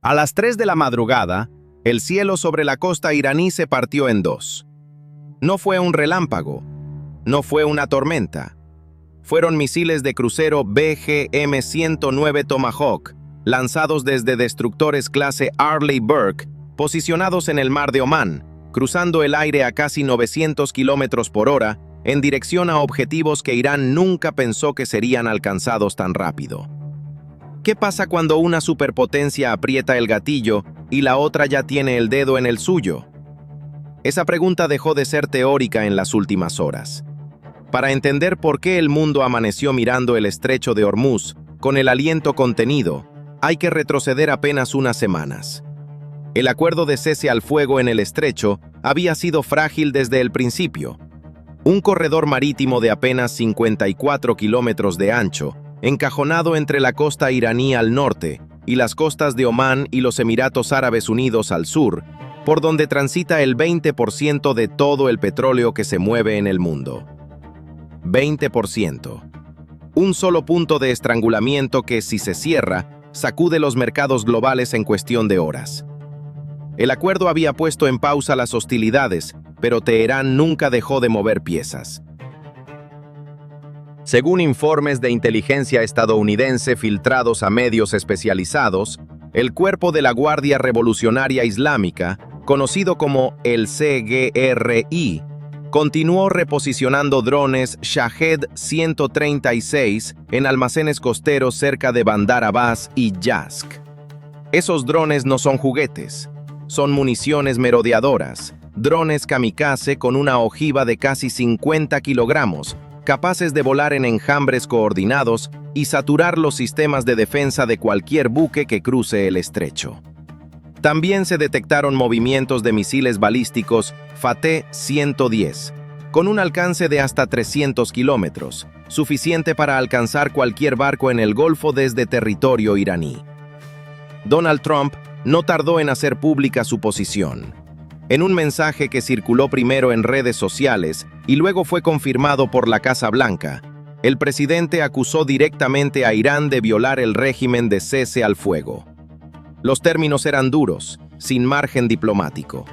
A las 3 de la madrugada, el cielo sobre la costa iraní se partió en dos. No fue un relámpago, no fue una tormenta. Fueron misiles de crucero BGM-109 Tomahawk, lanzados desde destructores clase Arleigh Burke, posicionados en el mar de Omán, cruzando el aire a casi 900 kilómetros por hora, en dirección a objetivos que Irán nunca pensó que serían alcanzados tan rápido. ¿Qué pasa cuando una superpotencia aprieta el gatillo y la otra ya tiene el dedo en el suyo? Esa pregunta dejó de ser teórica en las últimas horas. Para entender por qué el mundo amaneció mirando el estrecho de Hormuz con el aliento contenido, hay que retroceder apenas unas semanas. El acuerdo de cese al fuego en el estrecho había sido frágil desde el principio. Un corredor marítimo de apenas 54 kilómetros de ancho, encajonado entre la costa iraní al norte y las costas de Omán y los Emiratos Árabes Unidos al sur, por donde transita el 20% de todo el petróleo que se mueve en el mundo. 20%. Un solo punto de estrangulamiento que, si se cierra, sacude los mercados globales en cuestión de horas. El acuerdo había puesto en pausa las hostilidades, pero Teherán nunca dejó de mover piezas. Según informes de inteligencia estadounidense filtrados a medios especializados, el cuerpo de la Guardia Revolucionaria Islámica, conocido como el CGRI, continuó reposicionando drones Shahed 136 en almacenes costeros cerca de Bandar Abbas y Yazd. Esos drones no son juguetes, son municiones merodeadoras, drones kamikaze con una ojiva de casi 50 kilogramos, capaces de volar en enjambres coordinados y saturar los sistemas de defensa de cualquier buque que cruce el estrecho. También se detectaron movimientos de misiles balísticos Fateh-110, con un alcance de hasta 300 kilómetros, suficiente para alcanzar cualquier barco en el Golfo desde territorio iraní. Donald Trump no tardó en hacer pública su posición. En un mensaje que circuló primero en redes sociales y luego fue confirmado por la Casa Blanca, el presidente acusó directamente a Irán de violar el régimen de cese al fuego. Los términos eran duros, sin margen diplomático.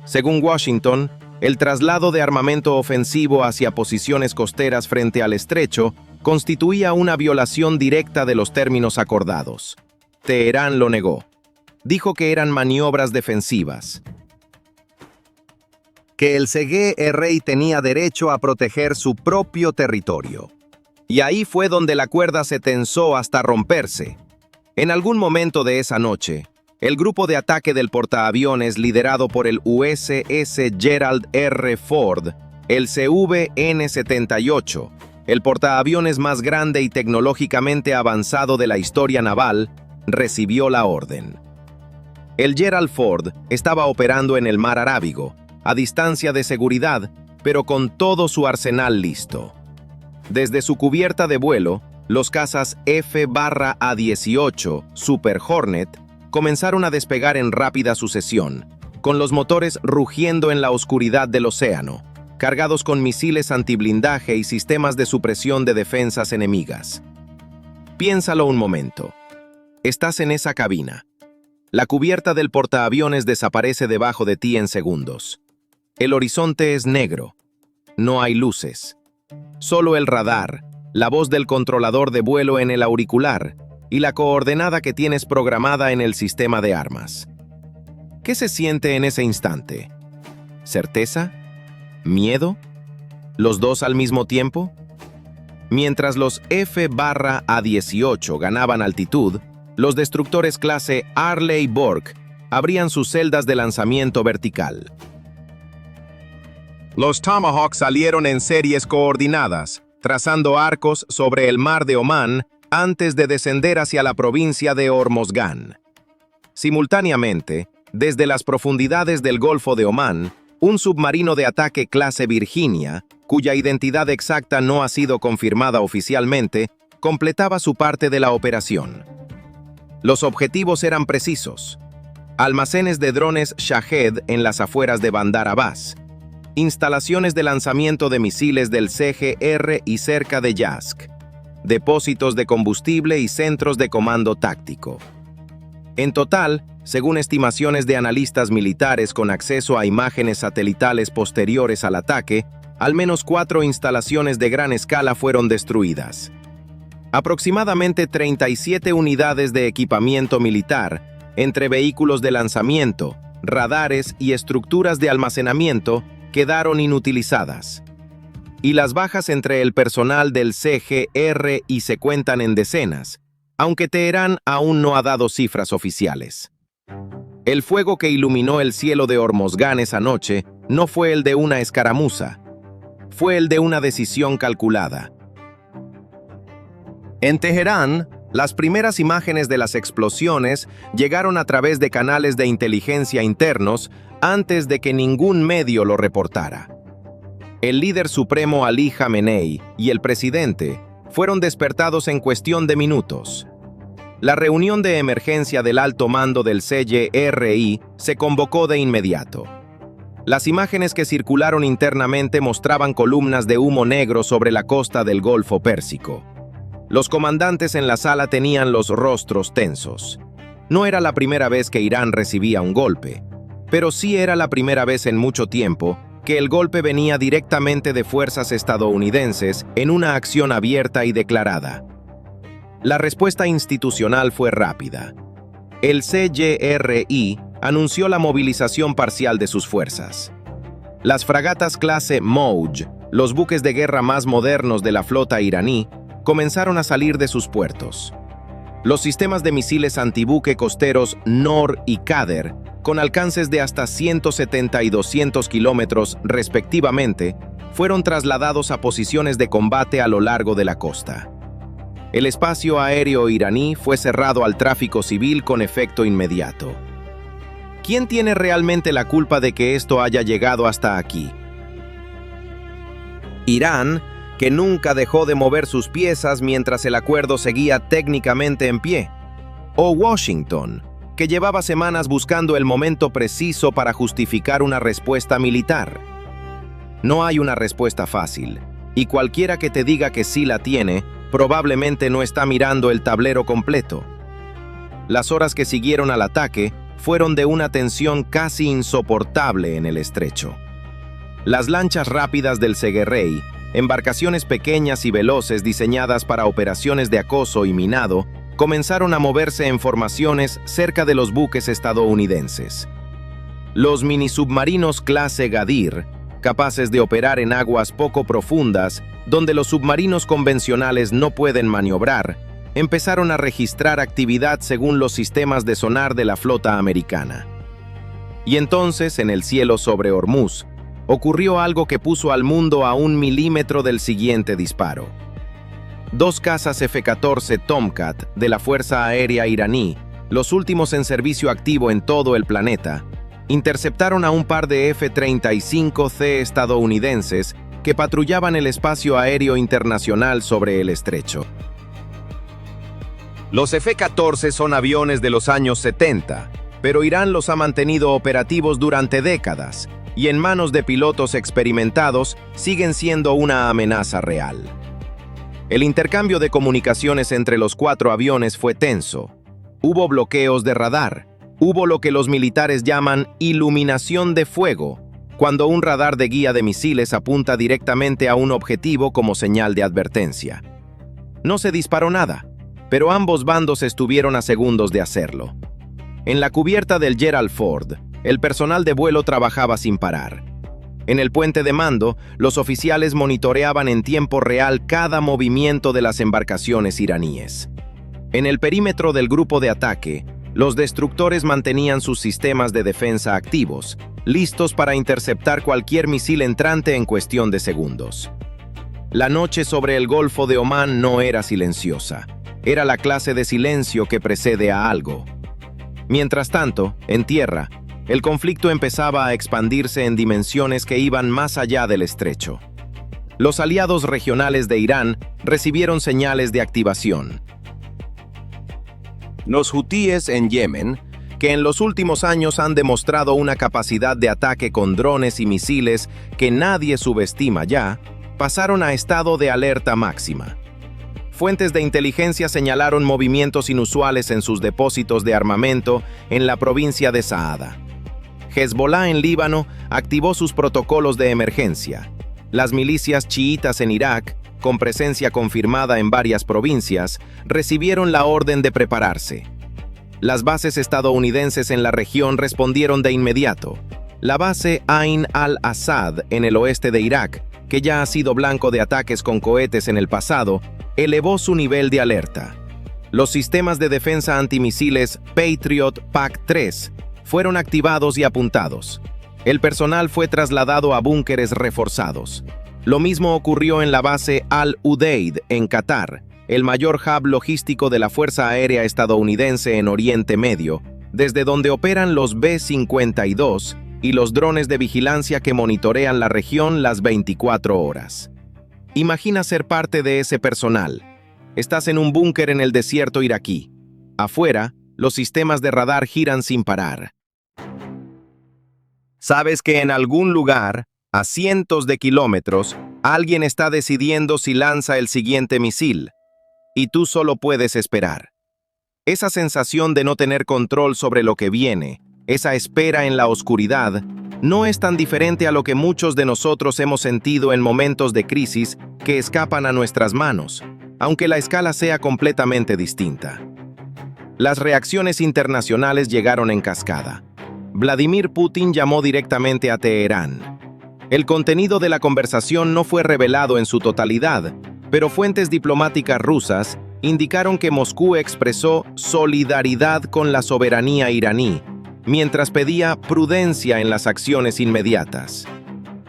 Según Washington, el traslado de armamento ofensivo hacia posiciones costeras frente al estrecho constituía una violación directa de los términos acordados. Teherán lo negó. Dijo que eran maniobras defensivas, que el CGRI tenía derecho a proteger su propio territorio. Y ahí fue donde la cuerda se tensó hasta romperse. En algún momento de esa noche, el grupo de ataque del portaaviones liderado por el USS Gerald R. Ford, el CVN-78, el portaaviones más grande y tecnológicamente avanzado de la historia naval, recibió la orden. El Gerald Ford estaba operando en el mar Arábigo, a distancia de seguridad, pero con todo su arsenal listo. Desde su cubierta de vuelo, los cazas F-A-18 Super Hornet comenzaron a despegar en rápida sucesión, con los motores rugiendo en la oscuridad del océano, cargados con misiles antiblindaje y sistemas de supresión de defensas enemigas. Piénsalo un momento. Estás en esa cabina. La cubierta del portaaviones desaparece debajo de ti en segundos. El horizonte es negro. No hay luces. Solo el radar, la voz del controlador de vuelo en el auricular y la coordenada que tienes programada en el sistema de armas. ¿Qué se siente en ese instante? ¿Certeza? ¿Miedo? ¿Los dos al mismo tiempo? Mientras los F-A-18 ganaban altitud, los destructores clase Arleigh Burke abrían sus celdas de lanzamiento vertical. Los Tomahawk salieron en series coordinadas, trazando arcos sobre el mar de Omán antes de descender hacia la provincia de Hormozgán. Simultáneamente, desde las profundidades del Golfo de Omán, un submarino de ataque clase Virginia, cuya identidad exacta no ha sido confirmada oficialmente, completaba su parte de la operación. Los objetivos eran precisos: almacenes de drones Shahed en las afueras de Bandar Abbas, instalaciones de lanzamiento de misiles del CGRI cerca de Yazd, depósitos de combustible y centros de comando táctico. En total, según estimaciones de analistas militares con acceso a imágenes satelitales posteriores al ataque, al menos 4 instalaciones de gran escala fueron destruidas. Aproximadamente 37 unidades de equipamiento militar, entre vehículos de lanzamiento, radares y estructuras de almacenamiento, quedaron inutilizadas. Y las bajas entre el personal del CGRI se cuentan en decenas, aunque Teherán aún no ha dado cifras oficiales. El fuego que iluminó el cielo de Hormozgán esa noche no fue el de una escaramuza, fue el de una decisión calculada. En Teherán, las primeras imágenes de las explosiones llegaron a través de canales de inteligencia internos antes de que ningún medio lo reportara. El líder supremo Ali Khamenei y el presidente fueron despertados en cuestión de minutos. La reunión de emergencia del alto mando del CGRI se convocó de inmediato. Las imágenes que circularon internamente mostraban columnas de humo negro sobre la costa del Golfo Pérsico. Los comandantes en la sala tenían los rostros tensos. No era la primera vez que Irán recibía un golpe, pero sí era la primera vez en mucho tiempo que el golpe venía directamente de fuerzas estadounidenses en una acción abierta y declarada. La respuesta institucional fue rápida. El CGRI anunció la movilización parcial de sus fuerzas. Las fragatas clase Mouj, los buques de guerra más modernos de la flota iraní, comenzaron a salir de sus puertos. Los sistemas de misiles antibuque costeros Nor y Kader, con alcances de hasta 170 y 200 kilómetros respectivamente, fueron trasladados a posiciones de combate a lo largo de la costa. El espacio aéreo iraní fue cerrado al tráfico civil con efecto inmediato. ¿Quién tiene realmente la culpa de que esto haya llegado hasta aquí? Irán, que nunca dejó de mover sus piezas mientras el acuerdo seguía técnicamente en pie, o Washington, que llevaba semanas buscando el momento preciso para justificar una respuesta militar. No hay una respuesta fácil, y cualquiera que te diga que sí la tiene, probablemente no está mirando el tablero completo. Las horas que siguieron al ataque fueron de una tensión casi insoportable en el estrecho. Las lanchas rápidas del CGRI, embarcaciones pequeñas y veloces diseñadas para operaciones de acoso y minado, comenzaron a moverse en formaciones cerca de los buques estadounidenses. Los minisubmarinos clase Gadir, capaces de operar en aguas poco profundas, donde los submarinos convencionales no pueden maniobrar, empezaron a registrar actividad según los sistemas de sonar de la flota americana. Y entonces, en el cielo sobre Hormuz, ocurrió algo que puso al mundo a 1 milímetro del siguiente disparo. 2 cazas F-14 Tomcat de la Fuerza Aérea iraní, los últimos en servicio activo en todo el planeta, interceptaron a un par de F-35C estadounidenses que patrullaban el espacio aéreo internacional sobre el estrecho. Los F-14 son aviones de los años 70, pero Irán los ha mantenido operativos durante décadas, y en manos de pilotos experimentados siguen siendo una amenaza real. El intercambio de comunicaciones entre los 4 aviones fue tenso. Hubo bloqueos de radar, hubo lo que los militares llaman iluminación de fuego, cuando un radar de guía de misiles apunta directamente a un objetivo como señal de advertencia. No se disparó nada, pero ambos bandos estuvieron a segundos de hacerlo. En la cubierta del Gerald Ford, el personal de vuelo trabajaba sin parar. En el puente de mando, los oficiales monitoreaban en tiempo real cada movimiento de las embarcaciones iraníes. En el perímetro del grupo de ataque, los destructores mantenían sus sistemas de defensa activos, listos para interceptar cualquier misil entrante en cuestión de segundos. La noche sobre el Golfo de Omán no era silenciosa. Era la clase de silencio que precede a algo. Mientras tanto, en tierra, el conflicto empezaba a expandirse en dimensiones que iban más allá del estrecho. Los aliados regionales de Irán recibieron señales de activación. Los hutíes en Yemen, que en los últimos años han demostrado una capacidad de ataque con drones y misiles que nadie subestima ya, pasaron a estado de alerta máxima. Fuentes de inteligencia señalaron movimientos inusuales en sus depósitos de armamento en la provincia de Saada. Hezbollah en Líbano activó sus protocolos de emergencia. Las milicias chiitas en Irak, con presencia confirmada en varias provincias, recibieron la orden de prepararse. Las bases estadounidenses en la región respondieron de inmediato. La base Ain al-Assad en el oeste de Irak, que ya ha sido blanco de ataques con cohetes en el pasado, elevó su nivel de alerta. Los sistemas de defensa antimisiles Patriot PAC-3 fueron activados y apuntados. El personal fue trasladado a búnkeres reforzados. Lo mismo ocurrió en la base Al-Udeid en Qatar, el mayor hub logístico de la Fuerza Aérea estadounidense en Oriente Medio, desde donde operan los B-52 y los drones de vigilancia que monitorean la región las 24 horas. Imagina ser parte de ese personal. Estás en un búnker en el desierto iraquí. Afuera, los sistemas de radar giran sin parar. Sabes que en algún lugar, a cientos de kilómetros, alguien está decidiendo si lanza el siguiente misil, y tú solo puedes esperar. Esa sensación de no tener control sobre lo que viene, esa espera en la oscuridad, no es tan diferente a lo que muchos de nosotros hemos sentido en momentos de crisis que escapan a nuestras manos, aunque la escala sea completamente distinta. Las reacciones internacionales llegaron en cascada. Vladimir Putin llamó directamente a Teherán. El contenido de la conversación no fue revelado en su totalidad, pero fuentes diplomáticas rusas indicaron que Moscú expresó solidaridad con la soberanía iraní, mientras pedía prudencia en las acciones inmediatas.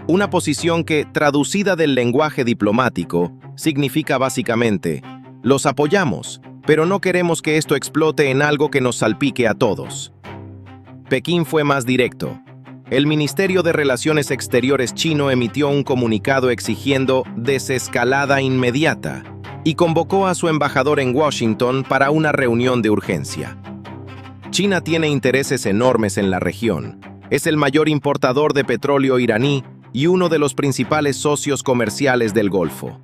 Una posición que, traducida del lenguaje diplomático, significa básicamente: los apoyamos, pero no queremos que esto explote en algo que nos salpique a todos. Pekín fue más directo. El Ministerio de Relaciones Exteriores chino emitió un comunicado exigiendo desescalada inmediata y convocó a su embajador en Washington para una reunión de urgencia. China tiene intereses enormes en la región. Es el mayor importador de petróleo iraní y uno de los principales socios comerciales del Golfo.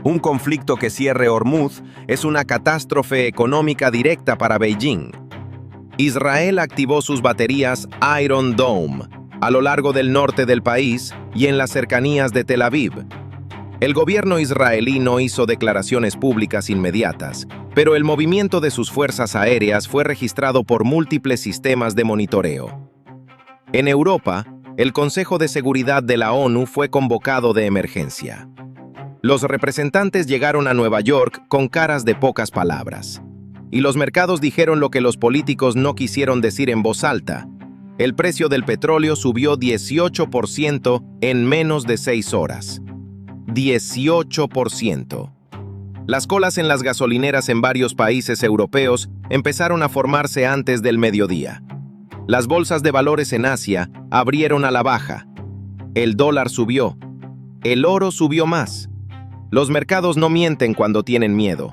Un conflicto que cierre Hormuz es una catástrofe económica directa para Beijing. Israel activó sus baterías Iron Dome a lo largo del norte del país y en las cercanías de Tel Aviv. El gobierno israelí no hizo declaraciones públicas inmediatas, pero el movimiento de sus fuerzas aéreas fue registrado por múltiples sistemas de monitoreo. En Europa, el Consejo de Seguridad de la ONU fue convocado de emergencia. Los representantes llegaron a Nueva York con caras de pocas palabras. Y los mercados dijeron lo que los políticos no quisieron decir en voz alta. El precio del petróleo subió 18% en menos de 6 horas. 18%. Las colas en las gasolineras en varios países europeos empezaron a formarse antes del mediodía. Las bolsas de valores en Asia abrieron a la baja. El dólar subió. El oro subió más. Los mercados no mienten cuando tienen miedo.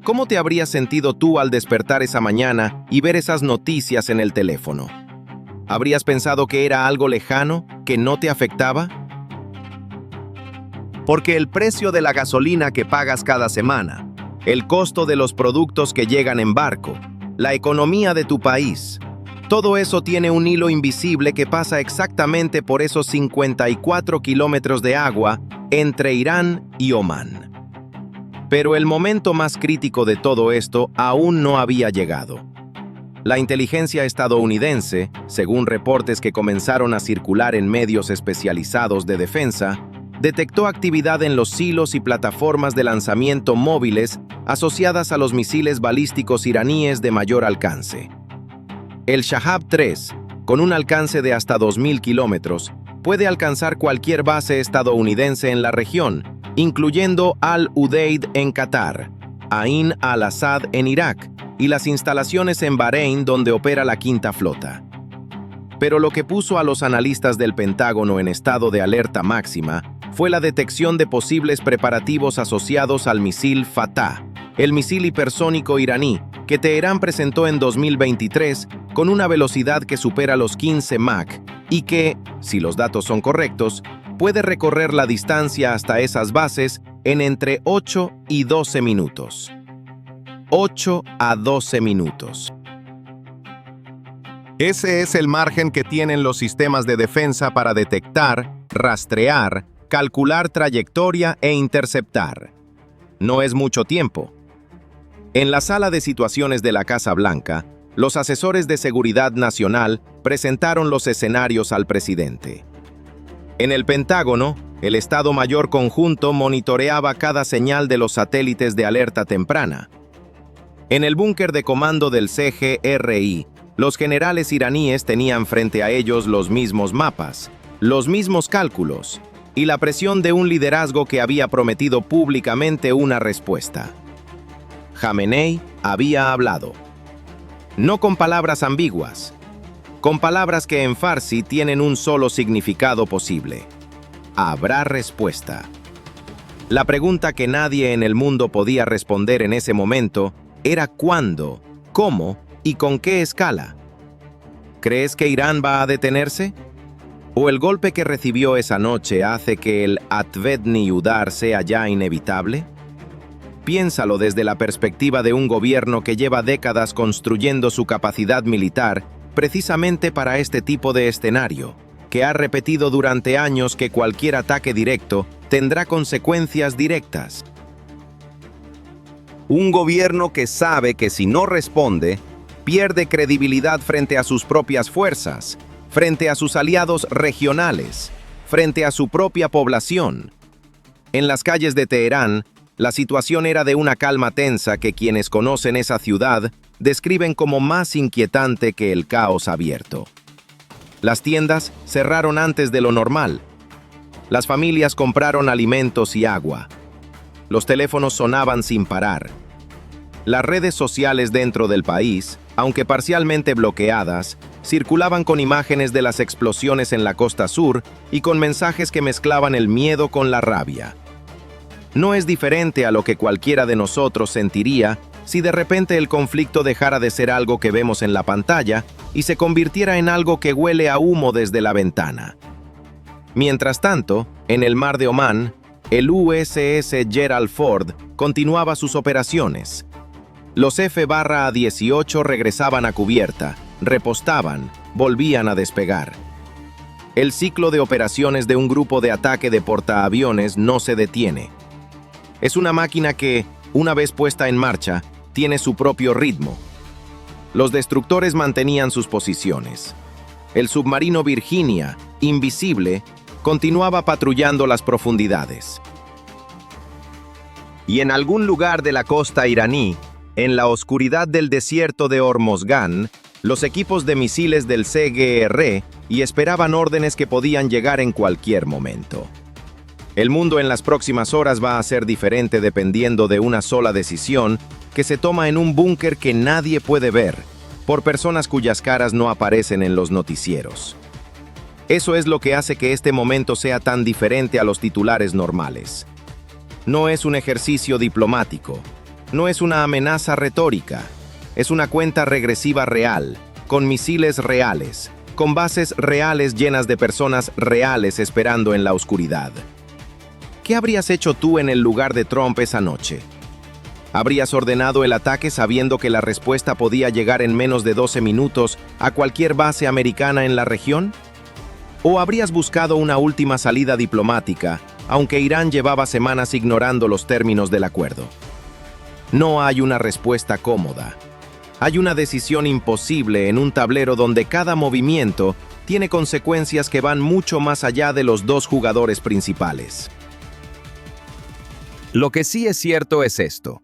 ¿Cómo te habrías sentido tú al despertar esa mañana y ver esas noticias en el teléfono? ¿Habrías pensado que era algo lejano, que no te afectaba? Porque el precio de la gasolina que pagas cada semana, el costo de los productos que llegan en barco, la economía de tu país, todo eso tiene un hilo invisible que pasa exactamente por esos 54 kilómetros de agua entre Irán y Omán. Pero el momento más crítico de todo esto aún no había llegado. La inteligencia estadounidense, según reportes que comenzaron a circular en medios especializados de defensa, detectó actividad en los silos y plataformas de lanzamiento móviles asociadas a los misiles balísticos iraníes de mayor alcance. El Shahab-3, con un alcance de hasta 2.000 kilómetros, puede alcanzar cualquier base estadounidense en la región, incluyendo Al-Udeid en Qatar, Ain al-Assad en Irak y las instalaciones en Bahrein donde opera la Quinta Flota. Pero lo que puso a los analistas del Pentágono en estado de alerta máxima fue la detección de posibles preparativos asociados al misil Fatah, el misil hipersónico iraní, que Teherán presentó en 2023 con una velocidad que supera los 15 Mach y que, si los datos son correctos, puede recorrer la distancia hasta esas bases en entre 8 y 12 minutos. 8 a 12 minutos. Ese es el margen que tienen los sistemas de defensa para detectar, rastrear, calcular trayectoria e interceptar. No es mucho tiempo. En la sala de situaciones de la Casa Blanca, los asesores de seguridad nacional presentaron los escenarios al presidente. En el Pentágono, el Estado Mayor Conjunto monitoreaba cada señal de los satélites de alerta temprana. En el búnker de comando del CGRI, los generales iraníes tenían frente a ellos los mismos mapas, los mismos cálculos y la presión de un liderazgo que había prometido públicamente una respuesta. Jamenei había hablado. No con palabras ambiguas, con palabras que en farsi tienen un solo significado posible. Habrá respuesta. La pregunta que nadie en el mundo podía responder en ese momento era cuándo, cómo y con qué escala. ¿Crees que Irán va a detenerse? ¿O el golpe que recibió esa noche hace que el Atvedni Udar sea ya inevitable? Piénsalo desde la perspectiva de un gobierno que lleva décadas construyendo su capacidad militar precisamente para este tipo de escenario, que ha repetido durante años que cualquier ataque directo tendrá consecuencias directas. Un gobierno que sabe que si no responde, pierde credibilidad frente a sus propias fuerzas, frente a sus aliados regionales, frente a su propia población. En las calles de Teherán, la situación era de una calma tensa que quienes conocen esa ciudad describen como más inquietante que el caos abierto. Las tiendas cerraron antes de lo normal. Las familias compraron alimentos y agua. Los teléfonos sonaban sin parar. Las redes sociales dentro del país, aunque parcialmente bloqueadas, circulaban con imágenes de las explosiones en la costa sur y con mensajes que mezclaban el miedo con la rabia. No es diferente a lo que cualquiera de nosotros sentiría si de repente el conflicto dejara de ser algo que vemos en la pantalla y se convirtiera en algo que huele a humo desde la ventana. Mientras tanto, en el mar de Omán, el USS Gerald Ford continuaba sus operaciones. Los F-18 regresaban a cubierta, repostaban, volvían a despegar. El ciclo de operaciones de un grupo de ataque de portaaviones no se detiene. Es una máquina que, una vez puesta en marcha, tiene su propio ritmo. Los destructores mantenían sus posiciones. El submarino Virginia, invisible, continuaba patrullando las profundidades. Y en algún lugar de la costa iraní, en la oscuridad del desierto de Hormozgán, los equipos de misiles del CGR esperaban órdenes que podían llegar en cualquier momento. El mundo en las próximas horas va a ser diferente dependiendo de una sola decisión que se toma en un búnker que nadie puede ver, por personas cuyas caras no aparecen en los noticieros. Eso es lo que hace que este momento sea tan diferente a los titulares normales. No es un ejercicio diplomático, no es una amenaza retórica, es una cuenta regresiva real, con misiles reales, con bases reales llenas de personas reales esperando en la oscuridad. ¿Qué habrías hecho tú en el lugar de Trump esa noche? ¿Habrías ordenado el ataque sabiendo que la respuesta podía llegar en menos de 12 minutos a cualquier base americana en la región? ¿O habrías buscado una última salida diplomática, aunque Irán llevaba semanas ignorando los términos del acuerdo? No hay una respuesta cómoda. Hay una decisión imposible en un tablero donde cada movimiento tiene consecuencias que van mucho más allá de los dos jugadores principales. Lo que sí es cierto es esto.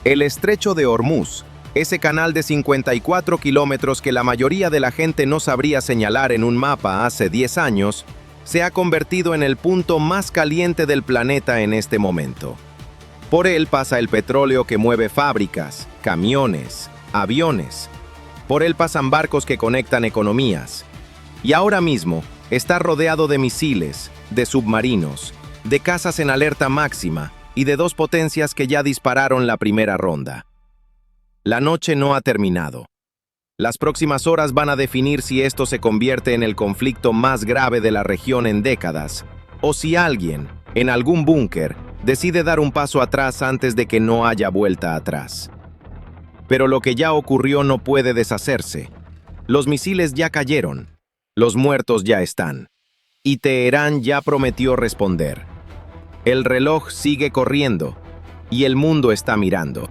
El estrecho de Hormuz, ese canal de 54 kilómetros que la mayoría de la gente no sabría señalar en un mapa hace 10 años, se ha convertido en el punto más caliente del planeta en este momento. Por él pasa el petróleo que mueve fábricas, camiones, aviones. Por él pasan barcos que conectan economías. Y ahora mismo está rodeado de misiles, de submarinos, de cazas en alerta máxima, y de dos potencias que ya dispararon la primera ronda. La noche no ha terminado. Las próximas horas van a definir si esto se convierte en el conflicto más grave de la región en décadas, o si alguien, en algún búnker, decide dar un paso atrás antes de que no haya vuelta atrás. Pero lo que ya ocurrió no puede deshacerse. Los misiles ya cayeron, los muertos ya están, y Teherán ya prometió responder. El reloj sigue corriendo, y el mundo está mirando.